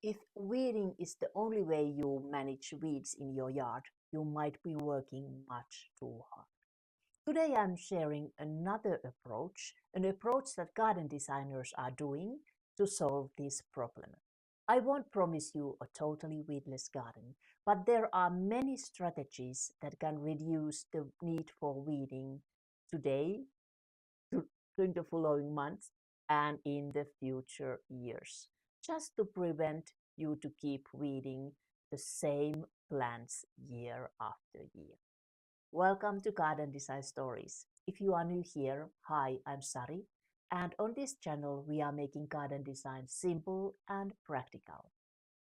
If weeding is the only way you manage weeds in your yard, you might be working much too hard. Today I'm sharing another approach, an approach that garden designers are doing to solve this problem. I won't promise you a totally weedless garden, but there are many strategies that can reduce the need for weeding today, during the following months, and in the future years, just to prevent you to keep weeding the same plants year after year. Welcome to Garden Design Stories. If you are new here, hi, I'm Sari, and on this channel we are making garden design simple and practical.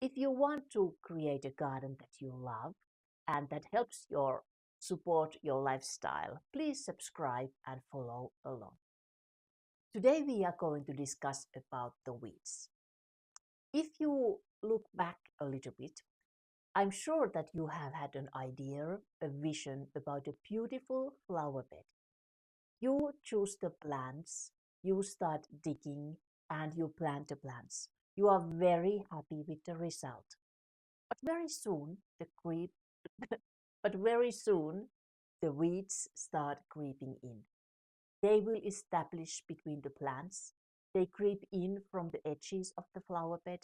If you want to create a garden that you love and that helps your support your lifestyle, please subscribe and follow along. Today we are going to discuss about the weeds. If you look back a little bit, I'm sure that you have had an idea, a vision about a beautiful flower bed. You choose the plants, you start digging, and you plant the plants. You are very happy with the result. But very soon the creep but very soon the weeds start creeping in. They will establish between the plants. They creep in from the edges of the flower bed,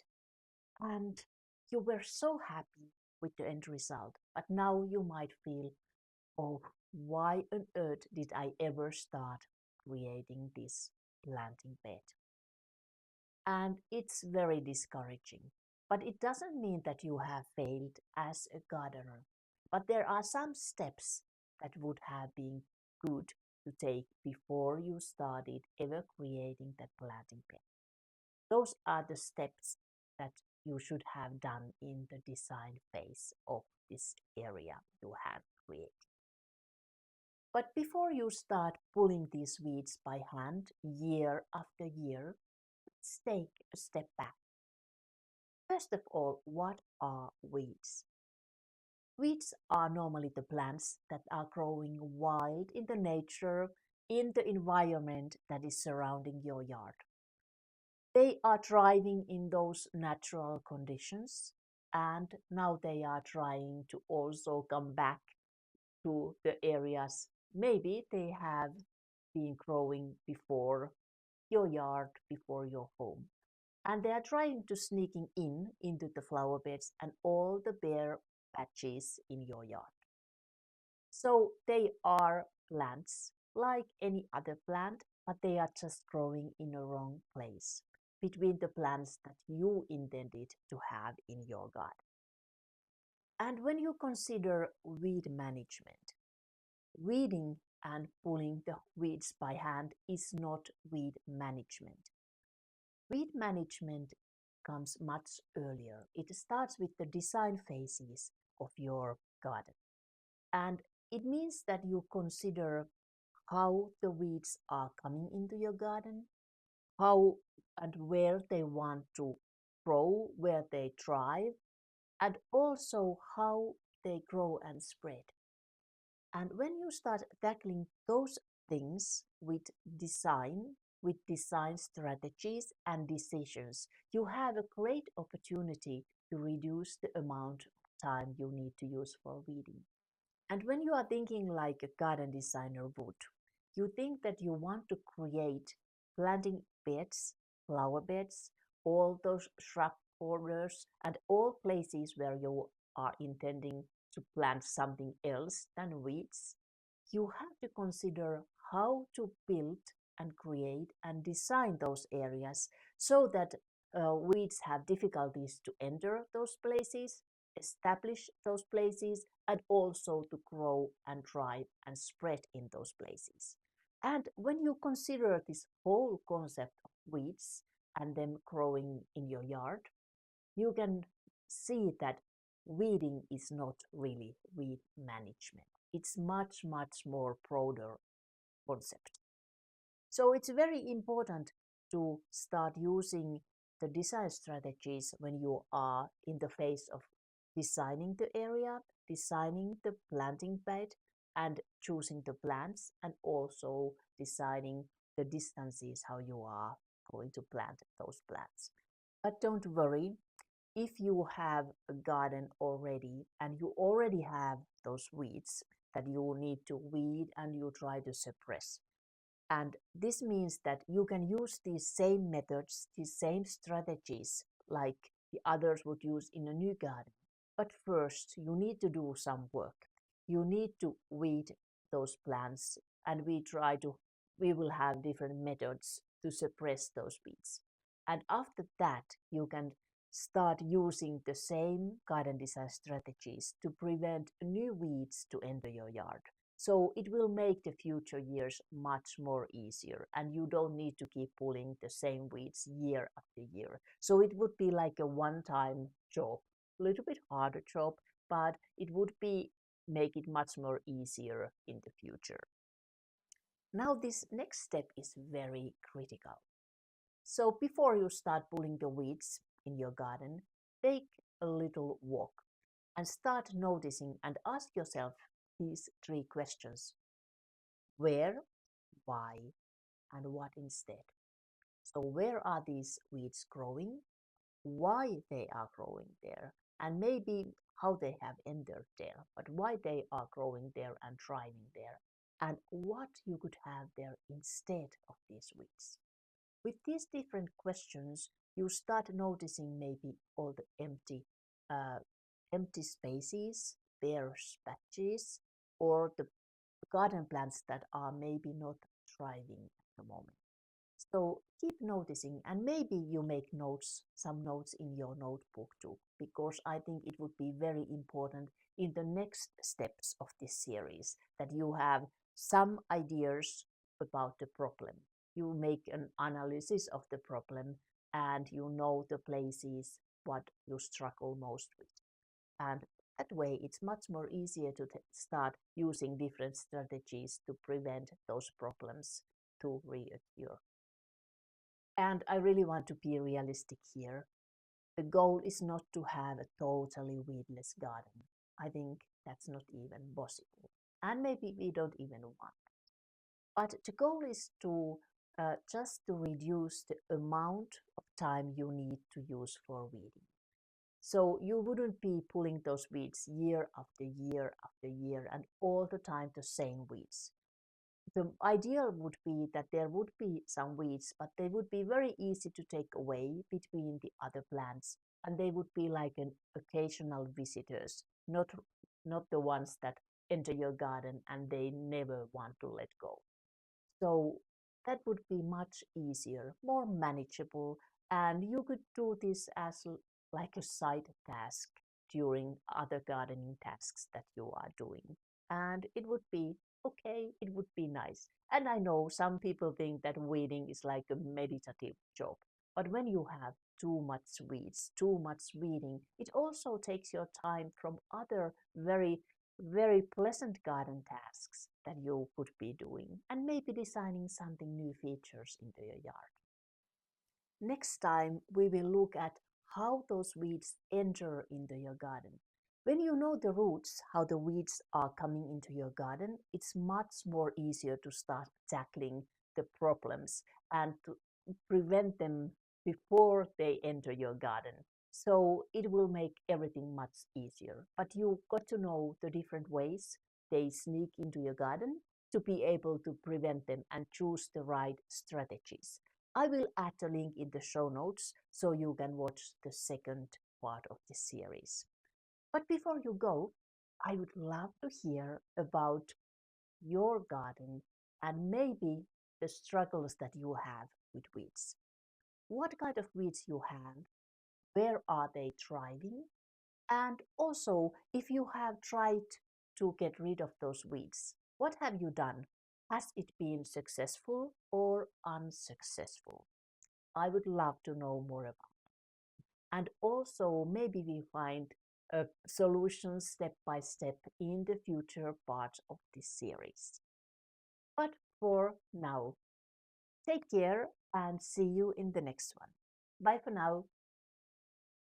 and you were so happy with the end result. But now you might feel, oh, why on earth did I ever start creating this planting bed? And it's very discouraging. But it doesn't mean that you have failed as a gardener. But there are some steps that would have been good to take before you started ever creating that planting bed. Those are the steps that you should have done in the design phase of this area you have created. But before you start pulling these weeds by hand year after year, let's take a step back. First of all, what are weeds? Weeds are normally the plants that are growing wild in the nature, in the environment that is surrounding your yard. They are thriving in those natural conditions, and now they are trying to also come back to the areas maybe they have been growing before your yard, before your home. And they are trying to sneaking in into the flower beds and all the bare patches in your yard. So they are plants like any other plant, but they are just growing in a wrong place between the plants that you intended to have in your garden. And when you consider weed management, weeding and pulling the weeds by hand is not weed management. Weed management comes much earlier. It starts with the design phases of your garden. And it means that you consider how the weeds are coming into your garden, how and where they want to grow, where they thrive, and also how they grow and spread. And when you start tackling those things with design strategies and decisions, you have a great opportunity to reduce the amount of time you need to use for weeding. And when you are thinking like a garden designer would, you think that you want to create planting beds, flower beds, all those shrub borders, and all places where you are intending to plant something else than weeds. You have to consider how to build and create and design those areas so that weeds have difficulties to enter those places, establish those places, and also to grow and thrive and spread in those places. And when you consider this whole concept of weeds and them growing in your yard, you can see that weeding is not really weed management. It's much, much more broader concept. So it's very important to start using the design strategies when you are in the phase of designing the area, designing the planting bed, and choosing the plants, and also deciding the distances how you are going to plant those plants. But don't worry, if you have a garden already and you already have those weeds that you need to weed and you try to suppress. And this means that you can use these same methods, these same strategies like the others would use in a new garden. But first, you need to do some work. You need to weed those plants, and we will have different methods to suppress those weeds. And after that, you can start using the same garden design strategies to prevent new weeds to enter your yard. So it will make the future years much more easier, and you don't need to keep pulling the same weeds year after year. So it would be like a one-time job, a little bit harder job, but it would be make it much more easier in the future. Now this next step is very critical. So before you start pulling the weeds in your garden, take a little walk and start noticing and ask yourself these three questions: where, why, and what instead. So where are these weeds growing, why they are growing there, and maybe how they have entered there, but why they are growing there and thriving there, and what you could have there instead of these weeds. With these different questions, you start noticing maybe all the uh, empty spaces, bare patches, or the garden plants that are maybe not thriving at the moment. So keep noticing, and maybe you make notes, some notes in your notebook too, because I think it would be very important in the next steps of this series that you have some ideas about the problem. You make an analysis of the problem and you know the places what you struggle most with. And that way, it's much more easier to start using different strategies to prevent those problems to reoccur. And I really want to be realistic here. The goal is not to have a totally weedless garden. I think that's not even possible. And maybe we don't even want. But the goal is to just to reduce the amount of time you need to use for weeding. So you wouldn't be pulling those weeds year after year after year and all the time the same weeds. The ideal would be that there would be some weeds, but they would be very easy to take away between the other plants, and they would be like an occasional visitors, not the ones that enter your garden and they never want to let go. So that would be much easier, more manageable, and you could do this as like a side task during other gardening tasks that you are doing. And it would be okay, it would be nice. And I know some people think that weeding is like a meditative job, but when you have too much weeds, too much weeding, it also takes your time from other very pleasant garden tasks that you could be doing and maybe designing something new features into your yard. Next time we will look at how those weeds enter into your garden. When you know the roots, how the weeds are coming into your garden, it's much more easier to start tackling the problems and to prevent them before they enter your garden. So it will make everything much easier. But you got to know the different ways they sneak into your garden to be able to prevent them and choose the right strategies. I will add a link in the show notes so you can watch the second part of this series. But before you go, I would love to hear about your garden and maybe the struggles that you have with weeds. What kind of weeds you have, where are they thriving, and also if you have tried to get rid of those weeds, what have you done? Has it been successful or unsuccessful? I would love to know more about. And also maybe we find a solution step by step in the future parts of this series. But for now, take care and see you in the next one. Bye for now.